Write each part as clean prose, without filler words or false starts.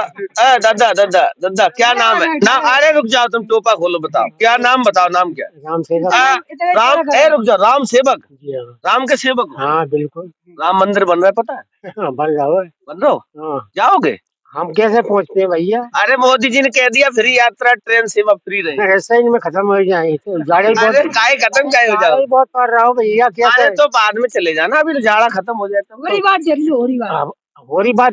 दादा दादा दादा क्या नाम है? नाम, अरे रुक जाओ, तुम टोपा खोलो, बताओ क्या नाम, बताओ नाम क्या है? राम सेवक। राम, रुक जाओ, राम सेवक? राम के सेवक हो? हाँ बिल्कुल। राम मंदिर बन रहा है, पता है? बन रहा है। बन रहा हो? हाँ। जाओगे? हम कैसे पहुँचते हैं भैया? अरे मोदी जी ने कह दिया फ्री यात्रा, ट्रेन सेवा फ्री रही। ऐसा ही में खत्म हो जाए तो जाड़े अरे काय खत्म काय हो जाओ? बहुत पड़ रहा हूँ भैया, क्या अरे तो बाद में चले जाना, अभी तो जाड़ा खत्म हो जाए तो। हो रही बात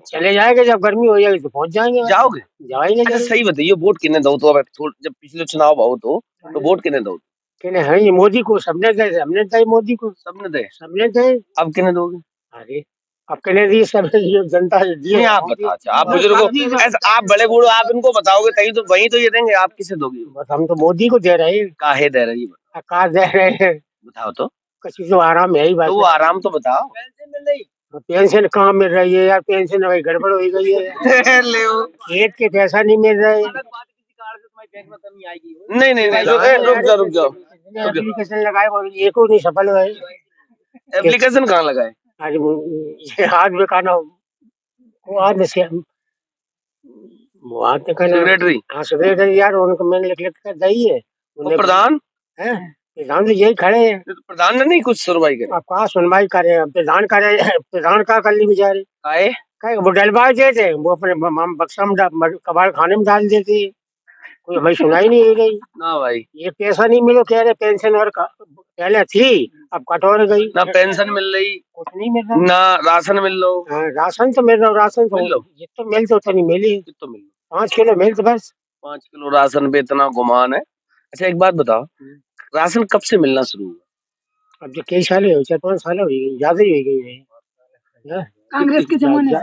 चले जाएंगे, जब गर्मी हो जाएगी तो पहुँच जाएंगे। जाओगे? जाएंगे। अच्छा सही बताइए, वोट किन्ने दो तो? अब जब पिछले चुनाव हो तो वोट किन्ने दो? किन्ने है ये मोदी को, सबने दे, हमने दे मोदी को, सबने दे, सबने दे। अब किन्ने दोगे? अरे अब किन्ने दी, सब जनता दी। आप बताओ, अच्छा आप बुजुर्गों, ऐसा आप बड़े बूढ़ो, आप इनको बताओगे तभी तो, वही तो ये देंगे। आप किसे दोगे? बस हम तो मोदी को दे रहे हैं। काहे दे रही? कहा दे रहे हैं, बताओ तो। किसी को आराम है ही बात। तो वो आराम तो बताओ। पेंशन कहाँ मिल रही है यार? पेंशन वही गड़बड़ हो गई है। खेत के पैसा नहीं मिल रहे। नहीं नहीं नहीं, रुक जाओ। एप्लीकेशन लगाए वो एक को नहीं सफल हुए। एप्लीकेशन कहाँ लगाए? आज में खाना वो आज में सेक्रेटरी। हाँ सेक्रेटरी यार, उनको मैंने लिख कर दी है। प्रधान है, प्रधान तो यही खड़े हैं। तो प्रधान ने नहीं कुछ सुनवाई करी? अब कहाँ सुनवाई करे? प्रधान करे, प्रधान का कर ली बेचारे। वो डलवा देते, वो अपने बक्सा में कबाड़ खाने में डाल देते, कोई हमें सुनाई नहीं गई ना भाई। ये पैसा नहीं मिलो कह रहे, पेंशन और पहले थी अब कटोर गई। ना पेंशन मिल रही, कुछ नहीं मिल रहा। ना राशन मिल लो। राशन तो मिल रहा, राशन तो ये तो मिल तो नहीं मिली, तो मिल 5 किलो मिल तो बस। 5 किलो राशन पे इतना गुमान है। अच्छा एक बात बताओ, राशन कब से मिलना शुरू हुआ? अब जो कई साल हो, 4-5 साल हो गई, ज्यादा ही हो गई है। कांग्रेस के जमाने से।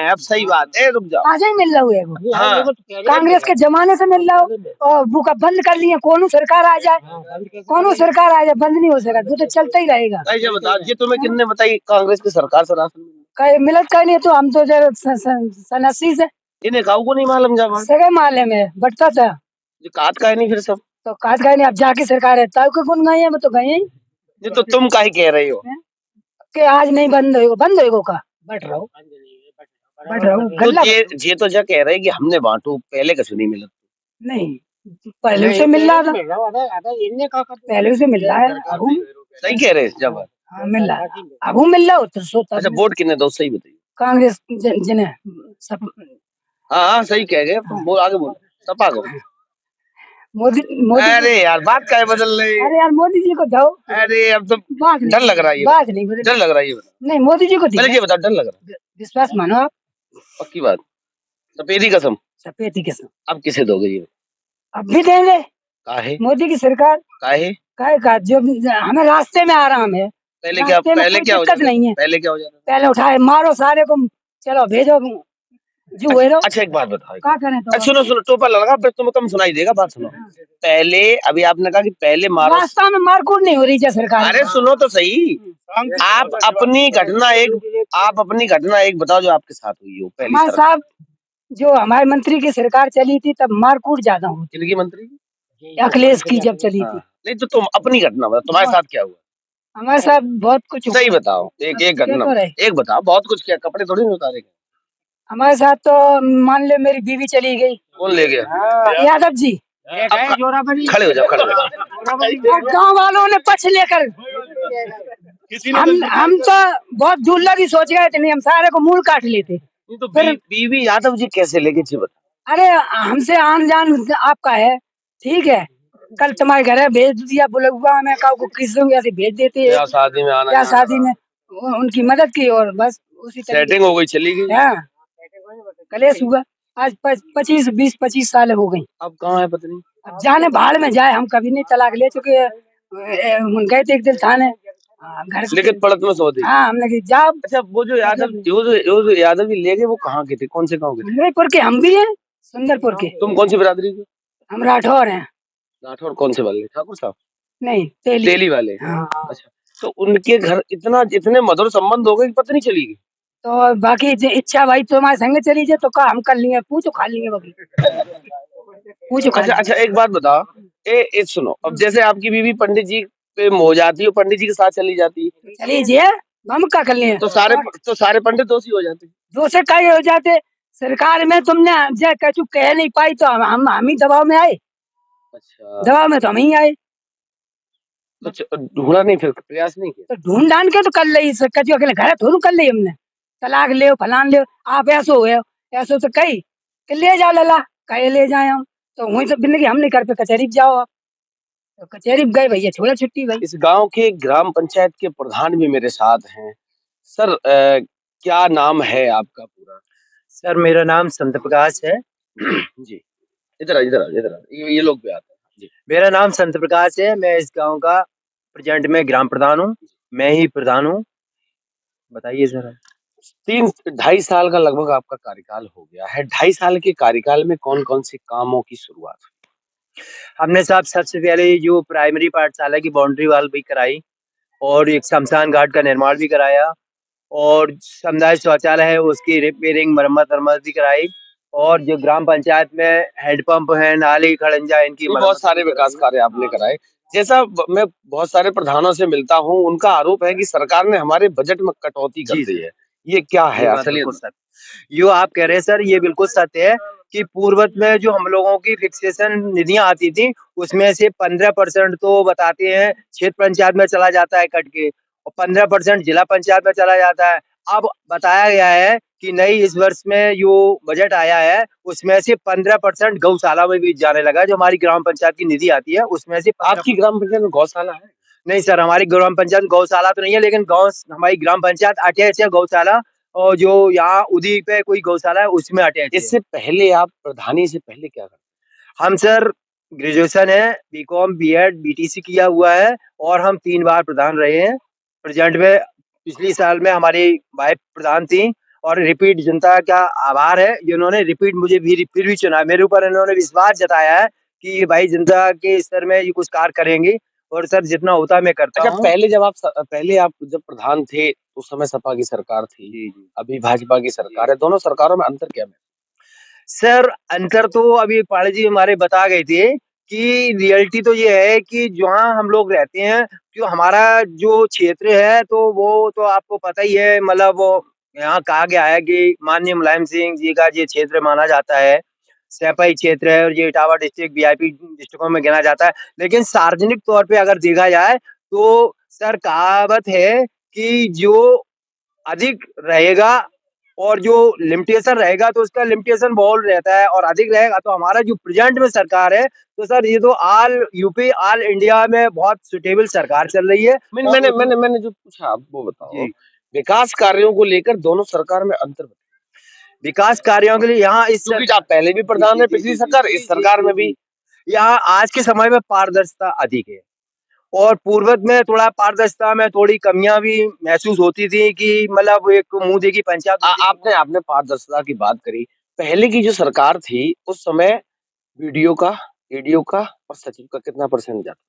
अब सही बात है, रुक जाओ। आज ही मिल रहा है। हाँ। कांग्रेस के जमाने से मिल रहा हो, और बुका बंद कर लिए, कौन सरकार आ जाए, कौन सरकार आ जाए, बंद नहीं हो सका, वो तो चलता ही रहेगा। ये तुम्हें किसने बताई कांग्रेस की सरकार से राशन मिलत का नहीं? तो हम तो सनसी से इन्हें काऊ को नहीं मालूम, जब सगे माले में बटता था, काट का नहीं फिर सब तो काट का नहीं। अब जाके सरकार है तब को कौन गए हैं, वो तो गए ही। ये तो तुम काहे कह रही हो कि आज नहीं बंद होगा, बंद होगा का बट रहा हूँ तो ये तो जा कह रहे कि हमने बांटू, पहले कछु नहीं मिला। नहीं, पहले से मिल रहा था, पहले से मिल रहा है। सही कह रहे जब मिल रहा है, अब मिल रहा हो तो सोता। अच्छा वोट किन्ने दो, सही बताइए। कांग्रेस जिन्हें सब। हाँ सही कह गए, आगे बोलो। सपा को। मोदी अरे यार बात क्या बदल रही? अरे यार मोदी जी को दो। अरे अब तो डर लग रहा है, बात नहीं, डर लग रहा है। नहीं मोदी जी को ये बताओ, डर लग रहा है? विश्वास मानो आप, पक्की बात, सफेदी कसम। सफेदी कसम। अब किसे दोगे ये? अब भी देंगे। काहे? मोदी की सरकार। काहे? का जो हमें रास्ते में आराम है। पहले क्या हो जाता? नहीं है। पहले क्या हो जाता? पहले उठाए मारो सारे को, चलो भेजो जो हुए। अच्छा एक बात बताओ, क्या करें तो? सुनो टोपा लगा, फिर तुम्हें कम सुनाई देगा। बात सुनो, पहले अभी आपने कहा कि पहले मारो, रास्ता में मारकूट नहीं हो रही है सरकार। अरे सुनो तो सही, आप अपनी घटना एक बताओ जो आपके साथ हुई हो पहले। हमारे साहब जो हमारे मंत्री की सरकार चली थी तब मारकूट ज्यादा हुई। किनकी मंत्री? अखिलेश की जब चली थी। नहीं तो तुम अपनी घटना बताओ, तुम्हारे साथ क्या हुआ? हमारे साथ बहुत कुछ सही बताओ, एक घटना एक बताओ। बहुत कुछ किया, कपड़े थोड़ी नहीं उतारे। हमारे साथ तो मान ले मेरी बीवी चली गई। कौन ले गया? यादव जी। खड़े हो जाओ, खड़े हो जाओ। गाँव वालों ने पक्ष लेकर, हम तो बहुत दूर लगी सोच गए थे, नहीं हम सारे को मूल काट लेते। तो बीवी यादव जी कैसे लेके जी बता? अरे हमसे आन जान आपका है, ठीक है, कल तुम्हारे घर भेज दिया बुलगुआ में, को किस ऐसे भेज देते हैं, शादी में आना, क्या शादी में उनकी मदद की और बस उसी सेटिंग हो गई, चली गई। हाँ कलेश हुआ। आज 20-25 साल हो गई। अब कहाँ है पत्नी? अब जाने भाड़ में जाए, हम कभी नहीं तलाक ले चुके। गए थे एक दिन थाने, घर लिखित पढ़त में सो दी। हाँ हमने कहा जाओ। अच्छा वो जो यादव जी ले गए, वो कहाँ के थे, कौन से गाँव के? सुंदरपुर के। हम भी हैं सुंदरपुर के। तुम कौन सी बिरादरी के? हम राठौर हैं। राठौर कौन से वाले? ठाकुर साहब? नहीं तेली वाले। अच्छा तो उनके घर इतने मधुर संबंध हो गए कि पत्नी चली गई। तो बाकी इच्छा भाई तुम्हारे संग चली जाए तो का हम कर लिए, पूछो खा लिए बाकी पूछो। अच्छा एक बात बताओ, सुनो, अब जैसे आपकी बीवी पंडित जी पे हो जाती है, पंडित जी के साथ चली जाती है, चलिए हम क्या कर लिए, तो सारे पंडित दोषी हो जाते हैं। दोषी कई हो जाते, सरकार में तुमने जे कछु कह नहीं पाई तो हम ही दबाव में आए, अच्छा, दबाव में तो हम ही आए। तो ढूंढा नहीं, फिर प्रयास नहीं किया? तो ढूंढ ढांड के तो कर ली, कछु अकेले घर थोड़ू कर ली हमने, तलाक ले फलान ले, आप ऐसो हो ऐसो तो कही कि ले जाओ लला, कहे ले जाए हम, तो वही सब जिंदगी हम नहीं कर पे, कचहरी पे जाओ आप, तो कचहरी पे गए भैया, छोड़ा छुट्टी भाई। इस गांव के ग्राम पंचायत के प्रधान भी मेरे साथ हैं। सर, क्या नाम है आपका पूरा? सर मेरा नाम संत प्रकाश है। जी, इधर आ, इधर आ, इधर आ, ये लोग भी आते हैं जी। मेरा नाम संत प्रकाश है। मैं इस गांव का प्रेजेंट में ग्राम प्रधान हूँ। मैं ही प्रधान हूँ। बताइए सर। 3-2.5 साल का लगभग आपका कार्यकाल हो गया है। 2.5 साल के कार्यकाल में कौन-कौन से कामों की शुरुआत हुई? हमने साहब सबसे पहले जो प्राइमरी पाठशाला की बाउंड्री वाल भी कराई और एक शमशान घाट का निर्माण भी कराया और समुदाय शौचालय है उसकी रिपेयरिंग मरम्मत भी कराई और जो ग्राम पंचायत में हैंडपंप है, नाली खड़ंजा, इनकी ये बहुत सारे विकास कार्य आपने कराए। जैसा मैं बहुत सारे प्रधानों से मिलता हूँ, उनका आरोप है कि सरकार ने हमारे बजट में कटौती कर दी है। ये क्या है? चलिए, जो आप कह रहे हैं सर, ये बिल्कुल सत्य है कि पूर्वत में जो हम लोगों की फिक्सेशन निधियां आती थी उसमें से 15% तो बताते हैं क्षेत्र पंचायत में चला जाता है कट के और 15% जिला पंचायत में चला जाता है। अब बताया गया है कि नई इस वर्ष में जो बजट आया है उसमें से 15% गौशाला में भी जाने लगा। जो हमारी ग्राम पंचायत की निधि आती है उसमें से आपकी ग्राम पंचायत में गौशाला है? नहीं सर, हमारी ग्राम पंचायत गौशाला तो नहीं है, लेकिन गाँव हमारी ग्राम पंचायत अटैच है गौशाला और जो यहाँ उदी पे कोई गौशाला है उसमें अटैच है। इससे पहले आप प्रधानी से पहले क्या करते? हम सर ग्रेजुएशन है, बीकॉम, बीएड, बीटीसी किया हुआ है और हम 3 बार प्रधान रहे हैं। प्रेजेंट में पिछली साल में हमारी वाइफ प्रधान थी और रिपीट जनता का आभार है जिन्होंने रिपीट मुझे भी फिर भी चुना। मेरे ऊपर इन्होंने विश्वास जताया है कि भाई जनता के स्तर में ये कुछ कार्य करेंगे और सर जितना होता है मैं करता अच्छा, हूँ। पहले आप जब प्रधान थे उस समय सपा की सरकार थी, अभी भाजपा की सरकार है, दोनों सरकारों में अंतर क्या है? सर अंतर तो अभी पाड़े जी हमारे बता गए थे कि रियलिटी तो ये है कि जहाँ हम लोग रहते हैं, जो हमारा जो क्षेत्र है तो वो तो आपको पता ही है, मतलब वो यहाँ कहा गया है कि माननीय मुलायम सिंह जी का ये क्षेत्र माना जाता है, सैपाई क्षेत्र है और ये इटावा डिस्ट्रिक्ट वीआईपी डिस्ट्रिक्टों में गिना जाता है। लेकिन सार्वजनिक तौर पे अगर देखा जाए तो सर कहावत है कि जो अधिक रहेगा और जो लिमिटेशन रहेगा तो उसका लिमिटेशन बहुत रहता है और अधिक रहेगा। तो हमारा जो प्रेजेंट में सरकार है तो सर ये तो ऑल यूपी ऑल इंडिया में बहुत सुटेबल सरकार चल रही है। मैंने जो पूछा आप वो बताओ, विकास कार्यों को लेकर दोनों सरकार में अंतर बताओ। विकास कार्यों के लिए यहाँ क्योंकि आप पहले भी प्रधान है, पिछली सरकार, इस सरकार में भी यहाँ आज के समय में पारदर्शिता अधिक है और पूर्वत में थोड़ा पारदर्शिता में थोड़ी कमियां भी महसूस होती थी कि मतलब एक मुंह देखी पंचायत। आपने पारदर्शिता की बात करी। पहले की जो सरकार थी उस समय वीडियो का, एडीओ का और सचिव का कितना परसेंट जाता?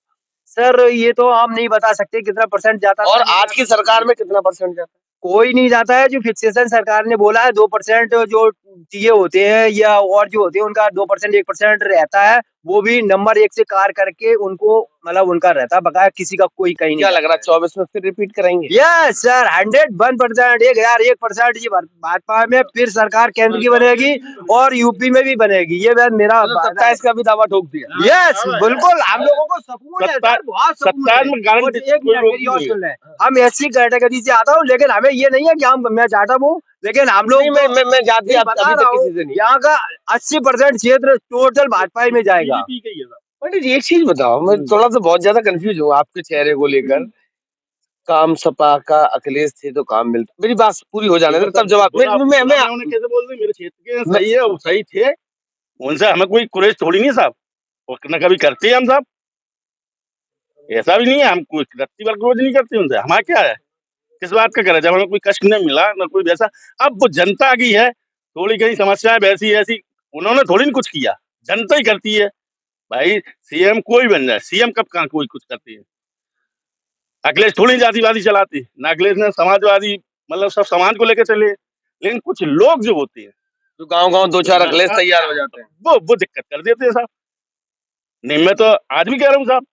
सर ये तो हम नहीं बता सकते कितना परसेंट जाता और आज की सरकार में कितना परसेंट जाता? कोई नहीं जाता है। जो फिक्सेशन सरकार ने बोला है 2% जो टीए होते हैं या और जो होते हैं उनका 2% 1% रहता है, वो भी नंबर 1 से कार करके उनको मतलब उनका रहता है, बकाया किसी का कोई कहीं नहीं। क्या लग रहा है 24 में फिर रिपीट करेंगे? यस सर, 101%, 1001% ये भाजपा में फिर सरकार केंद्र की बनेगी और यूपी में भी बनेगी। ये मेरा इसका भी दावा ठोक दिया। यस बिल्कुल, हम लोगों को सबूत है सर, बहुत सबूत है। हम एससी कैटेगरी से आता हूँ, लेकिन हमें ये नहीं है कि मैं चाहता हूँ, लेकिन हम लोग मैं जाति बता रहा हूँ यहाँ का 80% क्षेत्र टोटल भाजपा में जाएगा। पंडित जी एक चीज बताओ, मैं थोड़ा सा बहुत ज्यादा कंफ्यूज हूँ आपके चेहरे को लेकर। काम सपा का अखिलेश थे तो काम मिलता, मेरी बात पूरी हो जाने दे तब जवाब। मैं कैसे बोल रहे मेरे क्षेत्र के सही है, वो सही थे, उनसे हमें कोई कुरेश थोड़ी नहीं साहब, और न कभी करते हैं हम साहब, ऐसा भी नहीं है हम कोई रत्ती बार क्रोध नहीं करते उनसे। हमारा क्या है, किस बात का करे, जब हमें कोई कष्ट नहीं मिला न कोई वैसा। अब वो जनता की है, थोड़ी कहीं समस्याएं वैसी ऐसी, उन्होंने थोड़ी ना कुछ किया, जनता ही करती है भाई। सीएम कोई बन जाए, सीएम कब कहाँ कोई कुछ करती है। अखिलेश थोड़ी जातिवादी चलाती, ना अखिलेश ने समाजवादी, मतलब सब समाज को लेकर चले। लेकिन कुछ लोग जो होते हैं तो गांव-गांव 2-4 अखिलेश तैयार हो जाते हैं, वो दिक्कत कर देते हैं साहब। नहीं मैं तो आज भी कह रहा हूँ साहब,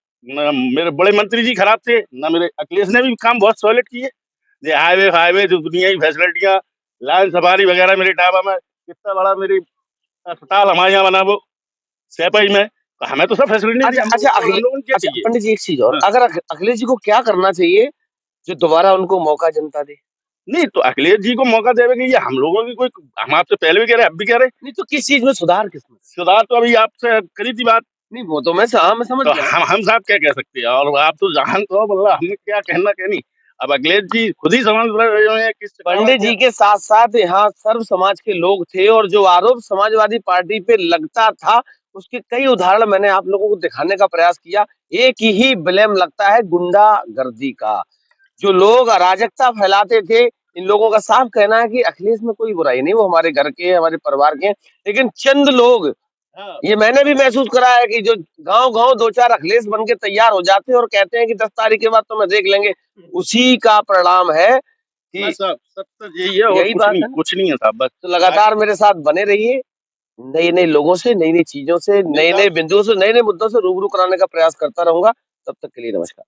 मेरे बड़े मंत्री जी खराब थे ना, मेरे अखिलेश ने भी काम बहुत सॉलिड किए। ये हाईवे जो दुनिया की फैसिलिटियां, लाइन सफारी वगैरह मेरे टाबा में कितना बड़ा मेरी अस्पताल हमारे यहाँ बना वो सैपाई में, तो हमें तो सब फैसिलिटी अच्छा दी, अच्छा हम लोगों को क्या अच्छा चाहिए? पंडित जी एक चीज और, हाँ। अगर अखिलेश जी को क्या करना चाहिए जो दोबारा उनको मौका जनता दे? नहीं तो अखिलेश जी को मौका देवे कि ये हम लोगों की कोई, हम आपसे पहले भी कह रहे अब भी कह रहे, नहीं तो किस चीज में सुधार, किसमें? सुधार तो अभी आपसे करी थी बात, नहीं वो तो मैं समझ तो गया। हम साहब क्या कह सकते हैं, और आप तो जान तो मतलब हमें क्या कहना कहनी। अब अखिलेश जी खुद ही समझ रहे हैं किस पंडित जी के साथ साथ यहाँ सर्व समाज के लोग थे, और जो आरोप समाजवादी पार्टी पे लगता था उसके कई उदाहरण मैंने आप लोगों को दिखाने का प्रयास किया। एक ही ब्लेम लगता है गुंडागर्दी का। जो लोग अराजकता फैलाते थे, इन लोगों का साफ कहना है कि अखिलेश में कोई बुराई नहीं, वो हमारे घर के, हमारे परिवार के हैं। लेकिन चंद लोग, हाँ, ये मैंने भी महसूस करा है कि जो गांव-गांव 2-4 अखिलेश बन के तैयार हो जाते हैं और कहते हैं कि 10 तारीख के बाद तो मैं देख लेंगे, उसी का परिणाम है कि बस साहब सब तो यही है और यही बात है ना। कुछ नहीं है साहब, बस तो लगातार मेरे साथ बने रहिए, नए-नए लोगों से, नई-नई चीजों से, नए-नए बिंदुओं से, नए-नए मुद्दों से रूबरू कराने का प्रयास करता रहूंगा। तब तक के लिए नमस्कार।